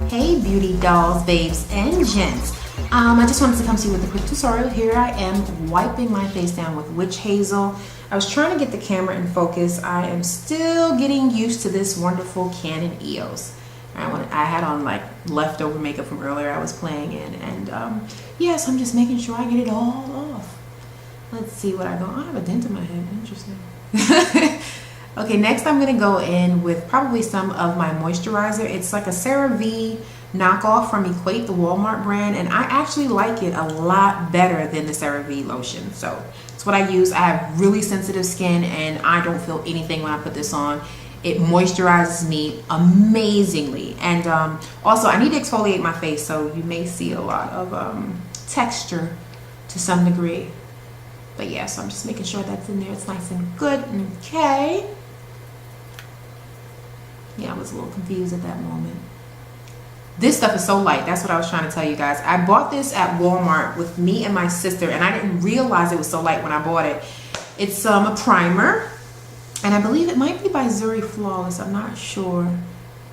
Hey beauty dolls, babes, and gents. I just wanted to come to you with a quick tutorial. Here I am wiping my face down with witch hazel. I was trying to get the camera in focus. I am still getting used to this wonderful Canon EOS. I had on like leftover makeup from earlier I was playing in, and yes, I'm just making sure I get it all off. Let's see what I go. I have a dent in my head. Interesting. Okay, next I'm gonna go in with probably some of my moisturizer. It's like a CeraVe knockoff from Equate, the Walmart brand, and I actually like it a lot better than the CeraVe lotion. So it's what I use. I have really sensitive skin and I don't feel anything when I put this on. It moisturizes me amazingly, and also I need to exfoliate my face, so you may see a lot of texture to some degree. But yeah, so I'm just making sure that's in there. It's nice and good. Okay. Yeah, I was a little confused at that moment. This stuff is so light. That's what I was trying to tell you guys. I bought this at Walmart with me and my sister, and I didn't realize it was so light when I bought it. It's a primer, and I believe it might be by Zuri Flawless. I'm not sure.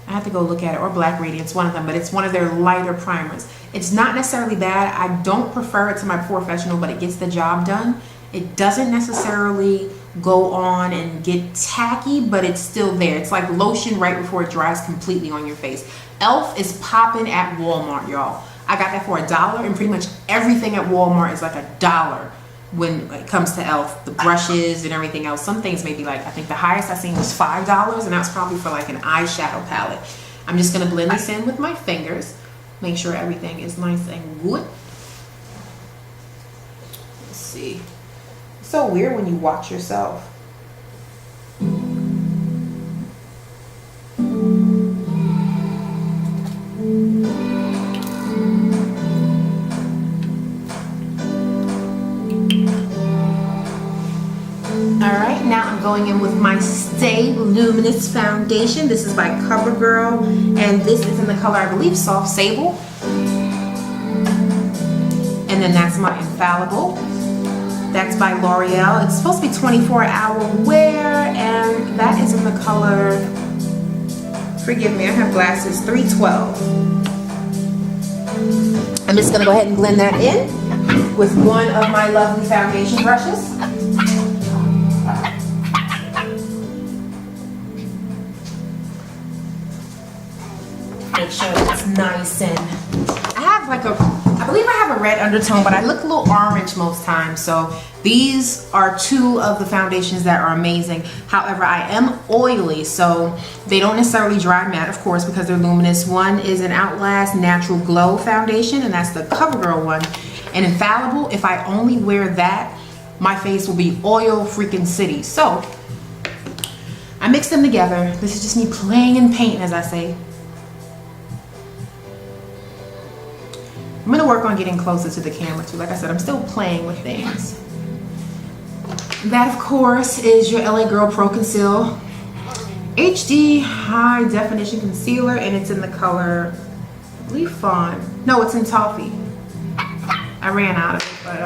I have to go look at it, or Black Radiance, one of them, but it's one of their lighter primers. It's not necessarily bad. I don't prefer it to my Professional, but it gets the job done. It doesn't necessarily go on and get tacky, but it's still there. It's like lotion right before it dries completely on your face. e.l.f. is popping at Walmart, y'all. I got that for $1, and pretty much everything at Walmart is like $1 when it comes to e.l.f. The brushes and everything else. Some things may be like, I think the highest I seen was $5, and that's probably for like an eyeshadow palette. I'm just gonna blend this in with my fingers, make sure everything is nice and good. Let's see. It's so weird when you watch yourself. Alright, now I'm going in with my Stay Luminous foundation. This is by Covergirl, and this is in the color, I believe, Soft Sable. And then that's my Infallible. That's by L'Oreal. It's supposed to be 24-hour wear, and that is in the color, forgive me, I have glasses, 312. I'm just going to go ahead and blend that in with one of my lovely foundation brushes. Make sure it's nice, and I have like I believe I have a red undertone, but I look a little orange most times. So these are two of the foundations that are amazing. However, I am oily, so they don't necessarily dry matte, of course, because they're luminous. One is an Outlast Natural Glow foundation, and that's the CoverGirl one. And Infallible, if I only wear that, my face will be oil freaking city. So I mix them together. This is just me playing in paint, as I say. I'm gonna work on getting closer to the camera too. Like I said, I'm still playing with things. That, of course, is your LA Girl Pro.Conceal HD High Definition Concealer, and it's in the color, I believe, Fawn. No, it's in Toffee. I ran out of it, but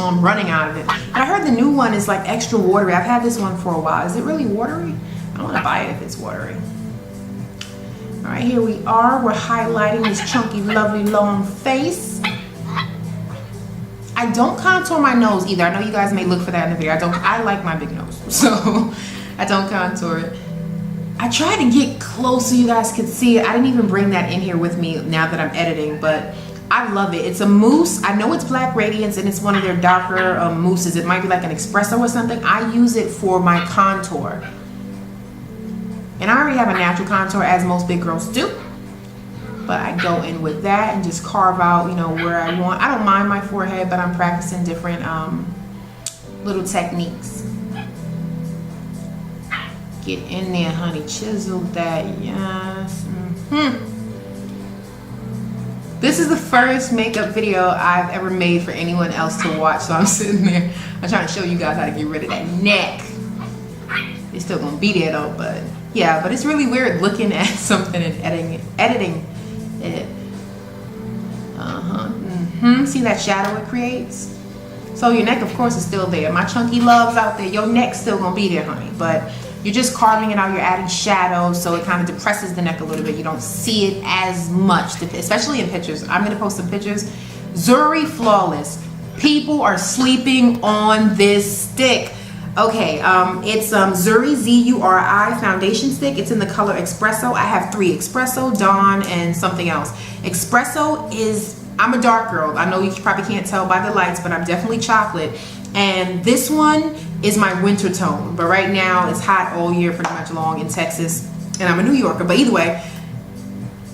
I'm running out of it. And I heard the new one is like extra watery. I've had this one for a while. Is it really watery? I don't want to buy it if it's watery. All right, here we are. We're highlighting this chunky, lovely, long face. I don't contour my nose either. I know you guys may look for that in the video. I like my big nose, so I don't contour it. I tried to get close so you guys could see it. I didn't even bring that in here with me now that I'm editing, but I love it. It's a mousse. I know it's Black Radiance, and it's one of their darker mousses. It might be like an espresso or something. I use it for my contour. And I already have a natural contour, as most big girls do. But I go in with that and just carve out, you know, where I want. I don't mind my forehead, but I'm practicing different little techniques. Get in there, honey. Chisel that, yes. This is the first makeup video I've ever made for anyone else to watch, so I'm sitting there. I'm trying to show you guys how to get rid of that neck. It's still gonna be there though, but yeah, but it's really weird looking at something and editing it. See that shadow it creates? So your neck, of course, is still there. My chunky loves out there. Your neck's still gonna be there, honey. But You're just carving it out, you're adding shadow, so it kind of depresses the neck a little bit. You don't see it as much, especially in pictures. I'm gonna post some pictures. Zuri Flawless. People are sleeping on this stick. Okay, it's Zuri, Z-U-R-I foundation stick. It's in the color Espresso. I have 3, Espresso, Dawn, and something else. Espresso is, I'm a dark girl. I know you probably can't tell by the lights, but I'm definitely chocolate. And this one is my winter tone. But right now, it's hot all year pretty much long in Texas. And I'm a New Yorker. But either way,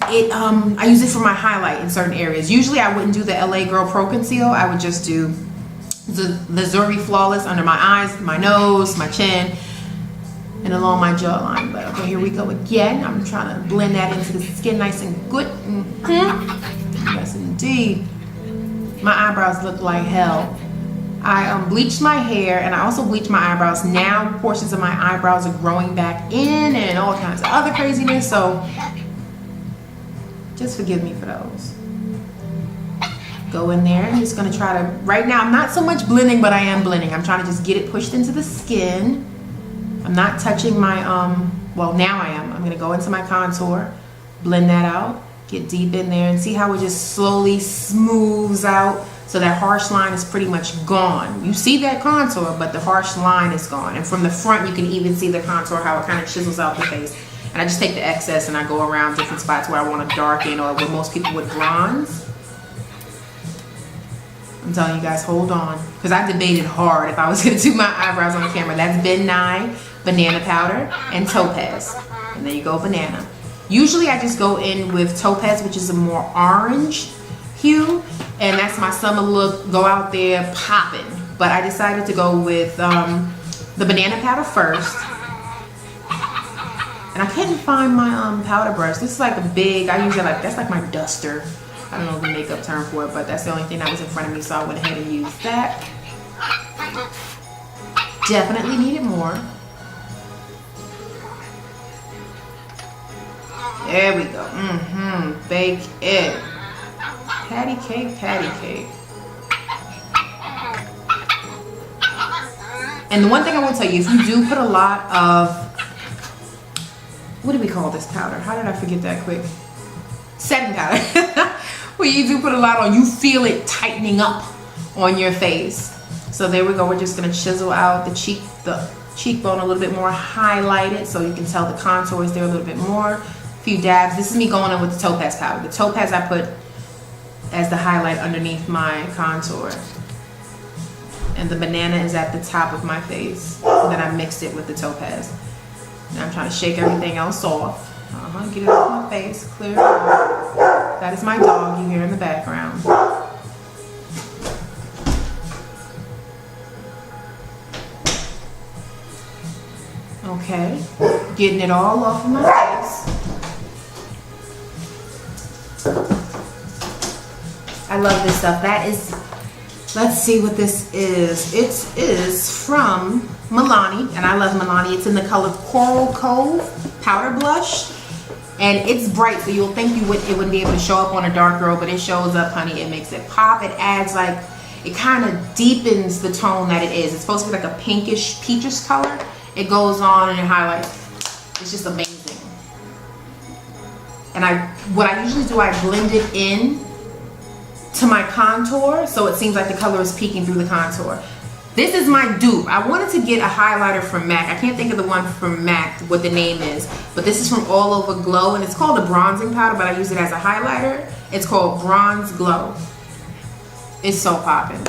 I use it for my highlight in certain areas. Usually, I wouldn't do the LA Girl Pro.Conceal. I would just do the Zuri Flawless under my eyes, my nose, my chin, and along my jawline. But okay, here we go again. I'm trying to blend that into the skin nice and good. Yes, indeed. My eyebrows look like hell. I bleached my hair and I also bleached my eyebrows. Now portions of my eyebrows are growing back in and all kinds of other craziness. So just forgive me for those. Go in there. I'm just going to try to, right now I'm not so much blending, but I am blending. I'm trying to just get it pushed into the skin. I'm not touching my, well now I am. I'm going to go into my contour, blend that out, get deep in there and see how it just slowly smooths out so that harsh line is pretty much gone. You see that contour, but the harsh line is gone. And from the front, you can even see the contour, how it kind of chisels out the face. And I just take the excess and I go around different spots where I want to darken or where most people would bronze. I'm telling you guys, hold on, because I debated hard if I was going to do my eyebrows on camera. That's Ben Nye, banana powder, and topaz. And there you go, banana. Usually I just go in with topaz, which is a more orange hue, and that's my summer look. Go out there popping. But I decided to go with the banana powder first. And I couldn't find my powder brush. This is like a big, I use it like, that's like my duster. I don't know the makeup term for it, but that's the only thing that was in front of me, so I went ahead and used that. Definitely needed more. There we go. Bake it. Patty cake, patty cake. And the one thing I will tell you, if you do put a lot of, what do we call this powder? How did I forget that quick? Setting powder. When you do put a lot on, you feel it tightening up on your face. So there we go. We're just gonna chisel out the cheekbone a little bit more, highlight it so you can tell the contour is there a little bit more. A few dabs. This is me going in with the topaz powder. The topaz I put as the highlight underneath my contour. And the banana is at the top of my face. And then I mixed it with the topaz. Now I'm trying to shake everything else off. Get it off my face, clear it off. That is my dog you hear in the background. Okay, getting it all off of my face. I love this stuff. That is, let's see what this is. It is from Milani, and I love Milani. It's in the color Coral Cove Powder Blush. And it's bright, so you'll think it wouldn't be able to show up on a dark girl, but it shows up, honey. It makes it pop. It adds like, it kind of deepens the tone that it is. It's supposed to be like a pinkish, peachish color. It goes on and it highlights. It's just amazing. And what I usually do, I blend it in to my contour, so it seems like the color is peeking through the contour. This is my dupe. I wanted to get a highlighter from MAC. I can't think of the one from MAC, what the name is, but this is from All Over Glow, and it's called a bronzing powder, but I use it as a highlighter. It's called Bronze Glow. It's so popping.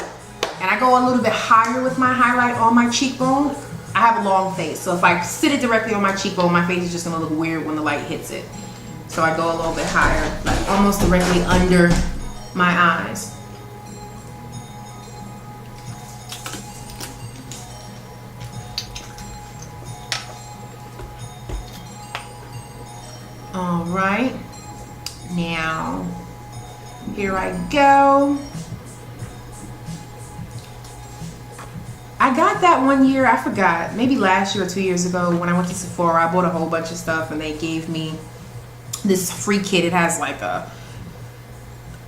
And I go a little bit higher with my highlight on my cheekbone. I have a long face, so if I sit it directly on my cheekbone, my face is just gonna look weird when the light hits it. So I go a little bit higher, like almost directly under my eyes. All right, now here I go. I got that one year, I forgot, maybe last year or 2 years ago when I went to Sephora. I bought a whole bunch of stuff and they gave me this free kit. It has like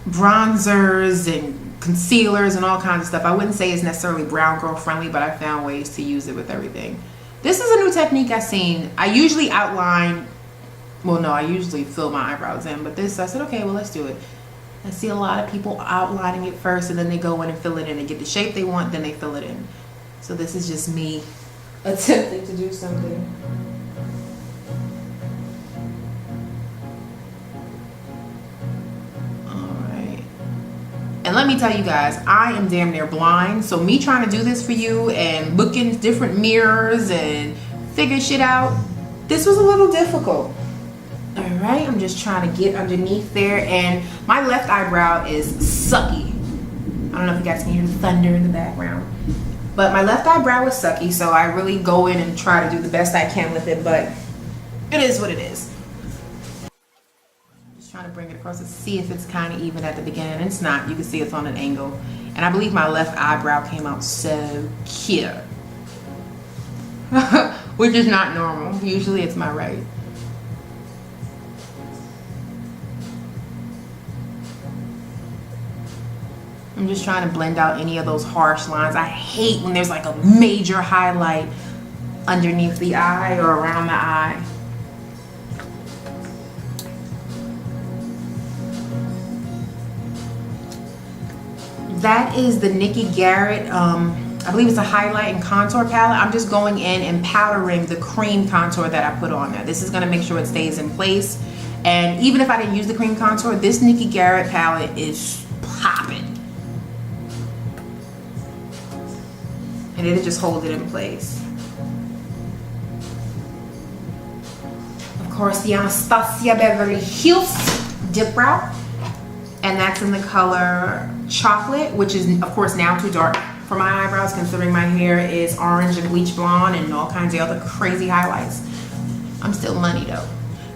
bronzers and concealers and all kinds of stuff. I wouldn't say it's necessarily brown girl friendly, but I found ways to use it with everything. This is a new technique I've seen. I usually outline, well no, I usually fill my eyebrows in, but this, I said, okay, well let's do it. I see a lot of people outlining it first and then they go in and fill it in and get the shape they want, then they fill it in. So this is just me attempting to do something. And let me tell you guys, I am damn near blind. So me trying to do this for you and look in different mirrors and figure shit out, this was a little difficult. All right, I'm just trying to get underneath there. And my left eyebrow is sucky. I don't know if you guys can hear the thunder in the background. But my left eyebrow is sucky, so I really go in and try to do the best I can with it. But it is what it is. Trying to bring it across to see if it's kind of even at the beginning. It's not. You can see it's on an angle. And I believe my left eyebrow came out so cute. Which is not normal. Usually it's my right. I'm just trying to blend out any of those harsh lines. I hate when there's like a major highlight underneath the eye or around the eye. That is the Nikki Garrett, I believe it's a highlight and contour palette. I'm just going in and powdering the cream contour that I put on there. This is gonna make sure it stays in place. And even if I didn't use the cream contour, this Nikki Garrett palette is popping. And it'll just hold it in place. Of course, the Anastasia Beverly Hills Dip Brow. And that's in the color Chocolate, which is of course now too dark for my eyebrows considering my hair is orange and bleach blonde and all kinds of other crazy highlights. I'm still money though.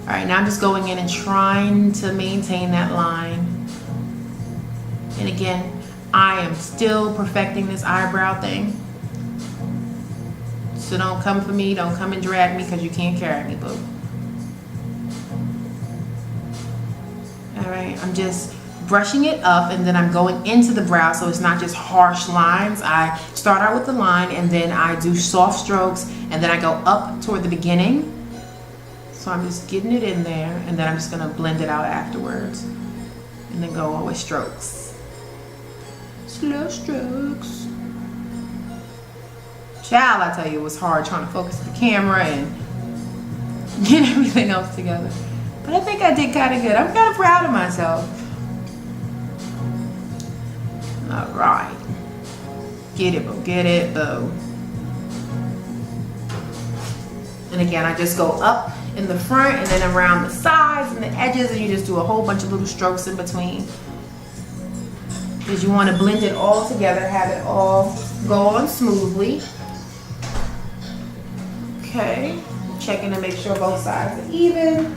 All right, now I'm just going in and trying to maintain that line. And again, I am still perfecting this eyebrow thing. So don't come for me, don't come and drag me because you can't carry me, boo. All right, I'm just brushing it up and then I'm going into the brow so it's not just harsh lines. I start out with the line and then I do soft strokes and then I go up toward the beginning. So I'm just getting it in there and then I'm just gonna blend it out afterwards and then go on with strokes. Slow strokes. Child, I tell you, it was hard trying to focus the camera and get everything else together. But I think I did kind of good. I'm kind of proud of myself. All right, get it, boo, get it, boo. And again, I just go up in the front and then around the sides and the edges, and you just do a whole bunch of little strokes in between. Because you want to blend it all together, have it all go on smoothly. Okay, checking to make sure both sides are even.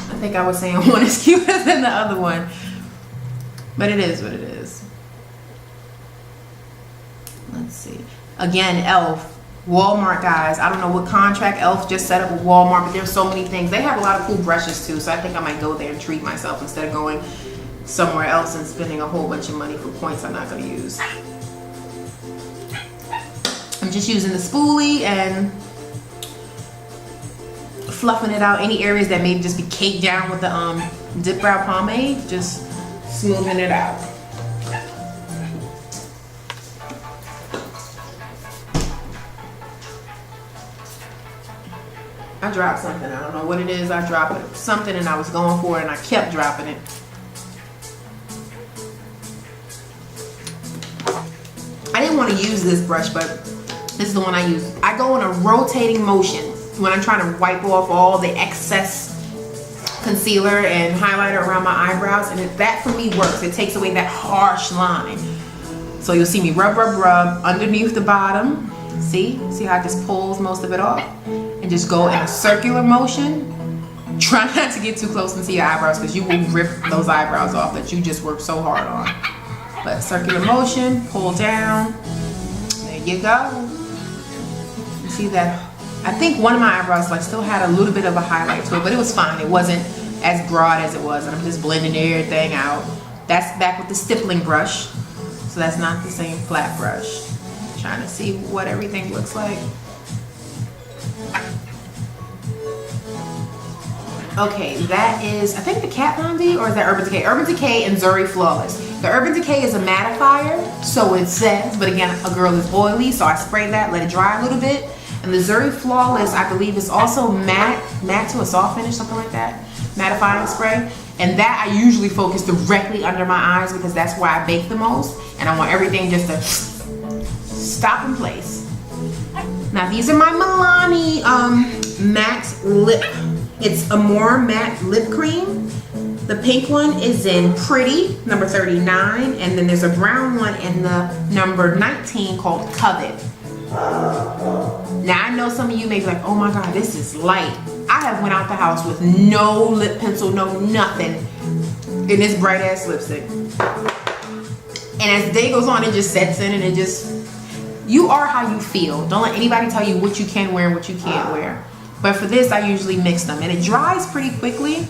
I think I was saying one is cuter than the other one, but it is what it is. Let's see. Again, e.l.f. Walmart, guys. I don't know what contract e.l.f. just set up with Walmart, but there's so many things. They have a lot of cool brushes too, so I think I might go there and treat myself instead of going somewhere else and spending a whole bunch of money for points I'm not going to use. I'm just using the spoolie and fluffing it out. Any areas that maybe just be caked down with the dip brow pomade, just smoothing it out. I dropped something. I don't know what it is. I dropped something and I was going for it and I kept dropping it. I didn't want to use this brush, but this is the one I use. I go in a rotating motion when I'm trying to wipe off all the excess concealer and highlighter around my eyebrows, and that for me works. It takes away that harsh line. So you'll see me rub, rub, rub underneath the bottom. See how it just pulls most of it off? And just go in a circular motion. Try not to get too close into your eyebrows because you will rip those eyebrows off that you just worked so hard on. But circular motion, pull down. There you go. You see that? I think one of my eyebrows still had a little bit of a highlight to it, but it was fine. It wasn't as broad as it was, and I'm just blending everything out. That's back with the stippling brush, so that's not the same flat brush. trying to see what everything looks like. Okay, that is, I think the Kat Von D, or is that Urban Decay? Urban Decay and Zuri Flawless. The Urban Decay is a mattifier, so it says, but again, a girl is oily, so I spray that, let it dry a little bit. And the Zuri Flawless, I believe, is also matte to a soft finish, something like that. Mattifying spray. And that I usually focus directly under my eyes because that's where I bake the most. And I want everything just to stop in place. Now these are my Milani matte lip. It's a more matte lip cream. The pink one is in Pretty, number 39. And then there's a brown one in the number 19 called Covet. Now I know some of you may be like, oh my God, this is light. I have went out the house with no lip pencil, no nothing, in this bright ass lipstick. And as the day goes on, it just sets in and it just, you are how you feel. Don't let anybody tell you what you can wear and what you can't wear. But for this, I usually mix them and it dries pretty quickly.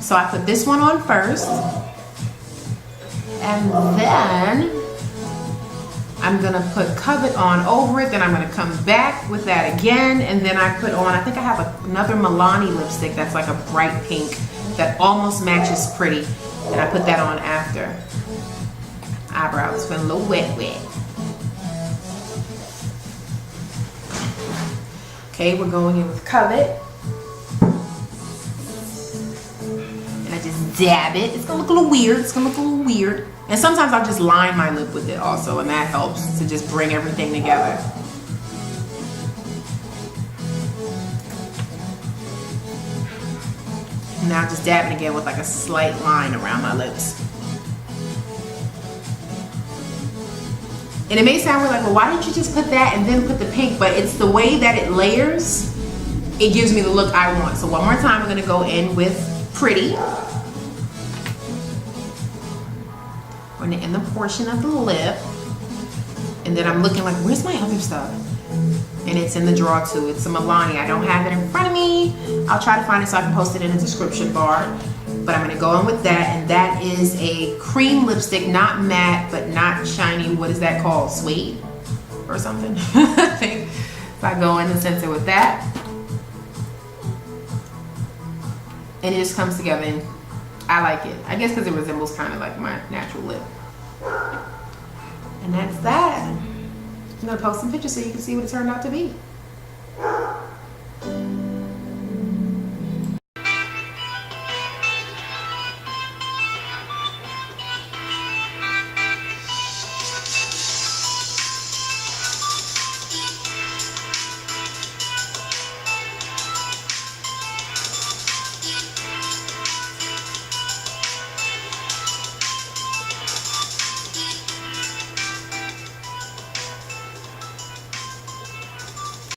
So I put this one on first. And then I'm gonna put Covet on over it, then I'm gonna come back with that again, and then I put on, I think I have another Milani lipstick that's like a bright pink that almost matches Pretty, and I put that on after. Eyebrows feeling a little wet. Okay, we're going in with Covet. And I just dab it. It's gonna look a little weird. And sometimes I'll just line my lip with it also, and that helps to just bring everything together. And now just dab it again with like a slight line around my lips. And it may sound weird, like, well, why didn't you just put that and then put the pink? But it's the way that it layers, it gives me the look I want. So one more time, I'm gonna go in with Pretty. We're gonna end the portion of the lip. And then I'm looking like, where's my other stuff? And it's in the drawer too. It's a Milani. I don't have it in front of me. I'll try to find it so I can post it in the description bar. But I'm gonna go in with that, and that is a cream lipstick, not matte, but not shiny. What is that called? Suede or something? I think if I go in the center with that. And it just comes together, and I like it. I guess because it resembles kind of like my natural lip. And that's that. I'm gonna post some pictures so you can see what it turned out to be.